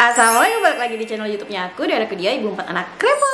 Assalamualaikum, balik lagi di channel YouTube-nya aku, dan aku dia ibu 4 anak krepo.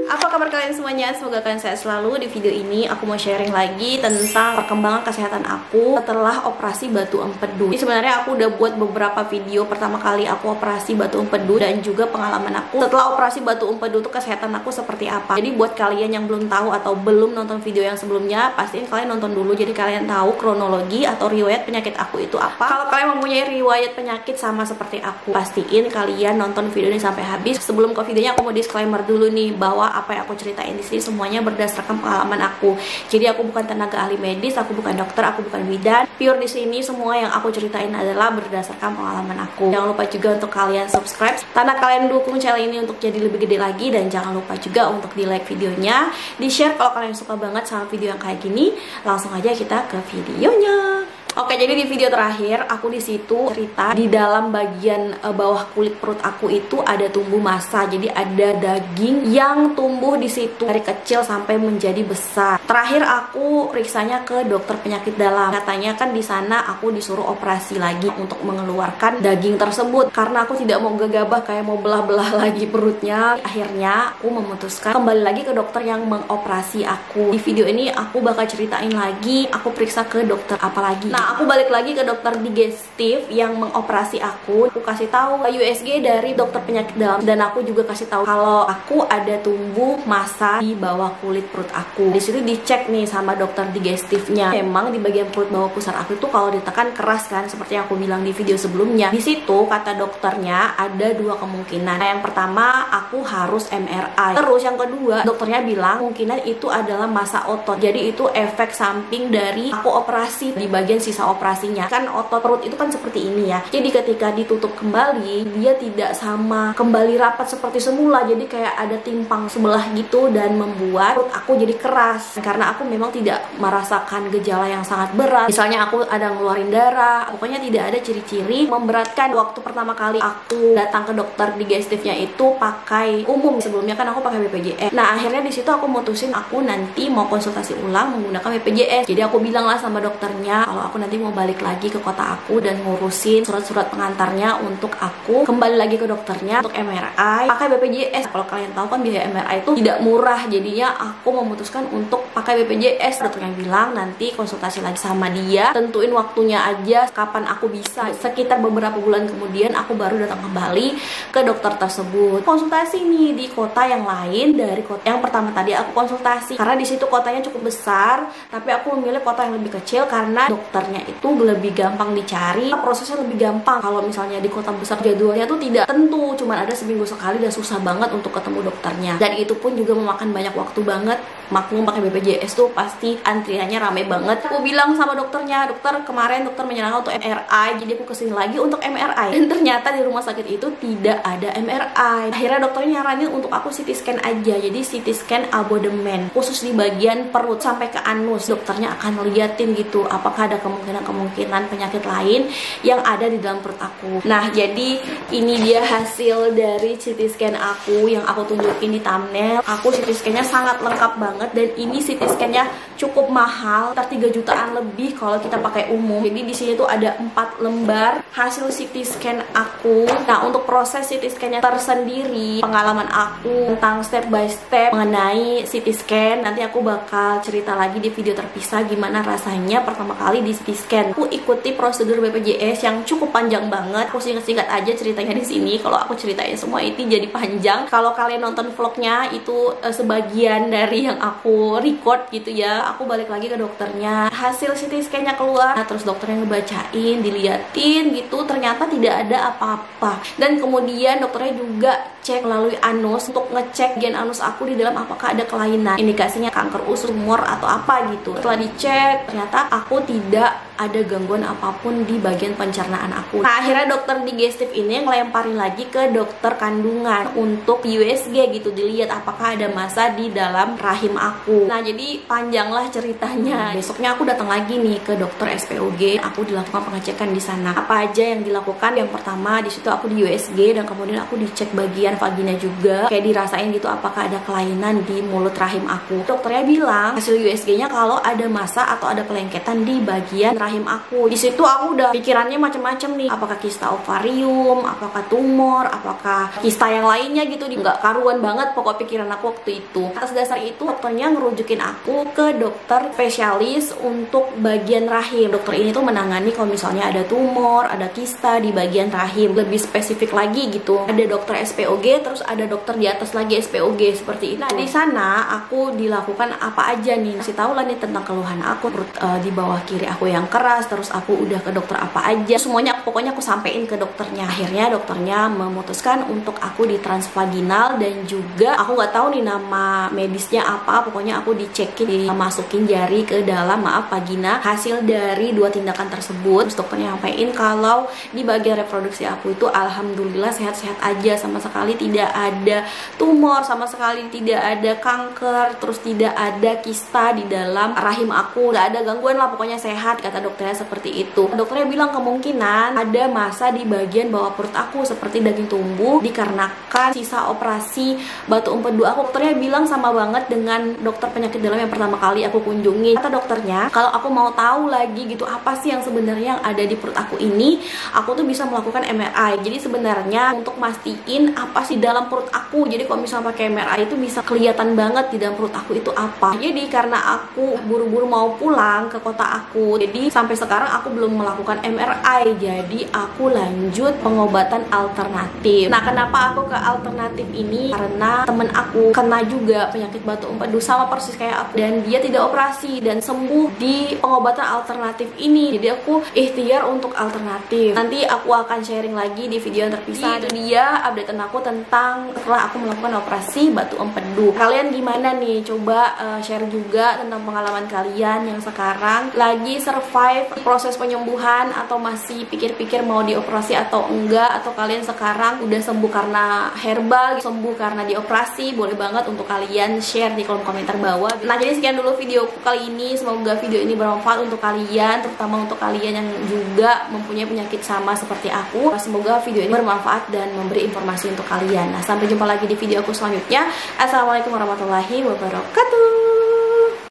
Apa kabar kalian semuanya? Semoga kalian sehat selalu. Di video ini aku mau sharing lagi tentang perkembangan kesehatan aku setelah operasi batu empedu. Jadi sebenarnya aku udah buat beberapa video pertama kali aku operasi batu empedu dan juga pengalaman aku setelah operasi batu empedu tuh kesehatan aku seperti apa. Jadi buat kalian yang belum tahu atau belum nonton video yang sebelumnya, pastiin kalian nonton dulu jadi kalian tahu kronologi atau riwayat penyakit aku itu apa. Kalau kalian mempunyai riwayat penyakit sama seperti aku, pastiin kalian nonton video ini sampai habis. Sebelum ke videonya aku mau disclaimer dulu nih bahwa apa yang aku ceritain di sini semuanya berdasarkan pengalaman aku. Jadi aku bukan tenaga ahli medis, aku bukan dokter, aku bukan bidan. Pure di sini semua yang aku ceritain adalah berdasarkan pengalaman aku. Jangan lupa juga untuk kalian subscribe, tanda kalian dukung channel ini untuk jadi lebih gede lagi, dan jangan lupa juga untuk di like videonya, di share kalau kalian suka banget sama video yang kayak gini. Langsung aja kita ke videonya. Oke, jadi di video terakhir aku di situ cerita di dalam bagian bawah kulit perut aku itu ada tumbuh massa. Jadi ada daging yang tumbuh di situ dari kecil sampai menjadi besar. Terakhir aku periksanya ke dokter penyakit dalam. Katanya kan di sana aku disuruh operasi lagi untuk mengeluarkan daging tersebut karena aku tidak mau gegabah kayak mau belah-belah lagi perutnya. Akhirnya aku memutuskan kembali lagi ke dokter yang mengoperasi aku. Di video ini aku bakal ceritain lagi aku periksa ke dokter apa lagi. Nah, aku balik lagi ke dokter digestif yang mengoperasi aku. Aku kasih tahu USG dari dokter penyakit dalam, dan aku juga kasih tahu kalau aku ada tumbuh massa di bawah kulit perut aku. Di situ dicek nih sama dokter digestifnya. Memang di bagian kulit bawah pusar aku itu kalau ditekan keras kan, seperti yang aku bilang di video sebelumnya. Di situ kata dokternya ada dua kemungkinan. Nah, yang pertama aku harus MRI. Terus yang kedua dokternya bilang kemungkinan itu adalah massa otot. Jadi itu efek samping dari aku operasi di bagian sisa operasinya. Kan otot perut itu kan seperti ini ya. Jadi ketika ditutup kembali, dia tidak sama kembali rapat seperti semula. Jadi kayak ada timpang sebelah gitu dan membuat perut aku jadi keras. Karena aku memang tidak merasakan gejala yang sangat berat. Misalnya aku ada ngeluarin darah, pokoknya tidak ada ciri-ciri memberatkan. Waktu pertama kali aku datang ke dokter digestifnya itu pakai umum. Sebelumnya kan aku pakai BPJS. Nah, akhirnya di situ aku mutusin aku nanti mau konsultasi ulang menggunakan BPJS. Jadi aku bilang lah sama dokternya kalau aku nanti mau balik lagi ke kota aku dan ngurusin surat-surat pengantarnya untuk aku kembali lagi ke dokternya untuk MRI pakai BPJS. Kalau kalian tahu kan biaya MRI itu tidak murah, jadinya aku memutuskan untuk pakai BPJS. Dokternya bilang nanti konsultasi lagi sama dia, tentuin waktunya aja kapan aku bisa. Sekitar beberapa bulan kemudian aku baru datang kembali ke dokter tersebut. Konsultasi nih di kota yang lain dari kota yang pertama tadi aku konsultasi, karena di situ kotanya cukup besar, tapi aku memilih kota yang lebih kecil karena dokternya itu lebih gampang dicari, prosesnya lebih gampang. Kalau misalnya di kota besar jadwalnya tuh tidak tentu, cuman ada seminggu sekali dan susah banget untuk ketemu dokternya, dan itu pun juga memakan banyak waktu banget. Maklum pakai BPJS tuh pasti antriannya rame banget. Aku bilang sama dokternya, dokter kemarin dokter menyarankan untuk MRI, jadi aku kesini lagi untuk MRI, dan ternyata di rumah sakit itu tidak ada MRI. Akhirnya dokternya nyaranin untuk aku CT scan aja, jadi CT scan abdomen khusus di bagian perut sampai ke anus. Dokternya akan liatin gitu apakah ada kemungkinan penyakit lain yang ada di dalam perut aku. Nah, jadi ini dia hasil dari CT scan aku yang aku tunjukin di thumbnail. Aku CT scan-nya sangat lengkap banget, dan ini CT scan-nya cukup mahal, sekitar 3 jutaan lebih kalau kita pakai umum. Jadi di sini tuh ada 4 lembar hasil CT scan aku. Nah, untuk proses CT scan-nya tersendiri, pengalaman aku tentang step by step mengenai CT scan, nanti aku bakal cerita lagi di video terpisah gimana rasanya pertama kali di CT scan. Aku ikuti prosedur BPJS yang cukup panjang banget. Aku singkat-singkat aja ceritanya di sini. Kalau aku ceritain semua itu jadi panjang. Kalau kalian nonton vlognya itu sebagian dari yang aku record gitu ya. Aku balik lagi ke dokternya, hasil CT scan-nya keluar. Nah, terus dokternya ngebacain, diliatin gitu, ternyata tidak ada apa-apa. Dan kemudian dokternya juga cek melalui anus untuk ngecek gen anus aku di dalam apakah ada kelainan, indikasinya kanker usus, tumor atau apa gitu. Setelah dicek ternyata aku tidak ada gangguan apapun di bagian pencernaan aku. Nah, akhirnya dokter digestif ini ngelemparin lagi ke dokter kandungan untuk USG gitu, dilihat apakah ada massa di dalam rahim aku. Nah, jadi panjanglah ceritanya. Besoknya aku datang lagi nih ke dokter SPOG. Aku dilakukan pengecekan di sana. Apa aja yang dilakukan? Yang pertama di situ aku di USG, dan kemudian aku dicek bagian vagina juga, kayak dirasain gitu apakah ada kelainan di mulut rahim aku. Dokternya bilang hasil USG-nya kalau ada massa atau ada kelengketan di bagian rahim aku. Di situ aku udah pikirannya macam-macam nih, apakah kista ovarium, apakah tumor, apakah kista yang lainnya gitu. Nggak karuan banget pokok pikiran aku waktu itu. Atas dasar itu dokternya ngerujukin aku ke dokter spesialis untuk bagian rahim. Dokter ini tuh menangani kalau misalnya ada tumor, ada kista di bagian rahim. Lebih spesifik lagi gitu, ada dokter SPOG, terus ada dokter di atas lagi SPOG seperti itu. Nah di sana aku dilakukan apa aja nih, kasih tahu lah nih tentang keluhan aku, di bawah kiri aku yang keras, terus aku udah ke dokter apa aja, semuanya pokoknya aku sampein ke dokternya. Akhirnya dokternya memutuskan untuk aku di transvaginal, dan juga aku nggak tahu nih nama medisnya apa, pokoknya aku dicekin, dimasukin jari ke dalam vagina. Hasil dari 2 tindakan tersebut, terus dokternya sampein kalau di bagian reproduksi aku itu alhamdulillah sehat-sehat aja, sama sekali tidak ada tumor, sama sekali tidak ada kanker, terus tidak ada kista di dalam rahim aku, nggak ada gangguan lah, pokoknya sehat, kata dokternya seperti itu. Dokternya bilang kemungkinan ada masa di bagian bawah perut aku seperti daging tumbuh dikarenakan sisa operasi batu empedu aku. Dokternya bilang sama banget dengan dokter penyakit dalam yang pertama kali aku kunjungi. Kata dokternya kalau aku mau tahu lagi gitu apa sih yang sebenarnya yang ada di perut aku ini, aku tuh bisa melakukan MRI. Jadi sebenarnya untuk mastiin apa sih dalam perut aku, jadi kalau misalnya pakai MRI itu bisa kelihatan banget di dalam perut aku itu apa. Jadi karena aku buru-buru mau pulang ke kota aku, jadi sampai sekarang aku belum melakukan MRI, jadi aku lanjut pengobatan alternatif. Nah kenapa aku ke alternatif ini, karena temen aku kena juga penyakit batu empedu sama persis kayak aku, dan dia tidak operasi dan sembuh di pengobatan alternatif ini. Jadi aku ikhtiar untuk alternatif. Nanti aku akan sharing lagi di video yang terpisah. Itu dia updatean aku tentang setelah aku melakukan operasi batu empedu. Kalian gimana nih? Coba share juga tentang pengalaman kalian yang sekarang lagi survive proses penyembuhan, atau masih pikir-pikir mau dioperasi atau enggak, atau kalian sekarang udah sembuh karena herbal, sembuh karena dioperasi. Boleh banget untuk kalian share di kolom komentar bawah. Nah jadi sekian dulu videoku kali ini, semoga video ini bermanfaat untuk kalian, terutama untuk kalian yang juga mempunyai penyakit sama seperti aku. Semoga video ini bermanfaat dan memberi informasi untuk kalian. Nah sampai jumpa lagi di video aku selanjutnya. Assalamualaikum warahmatullahi wabarakatuh.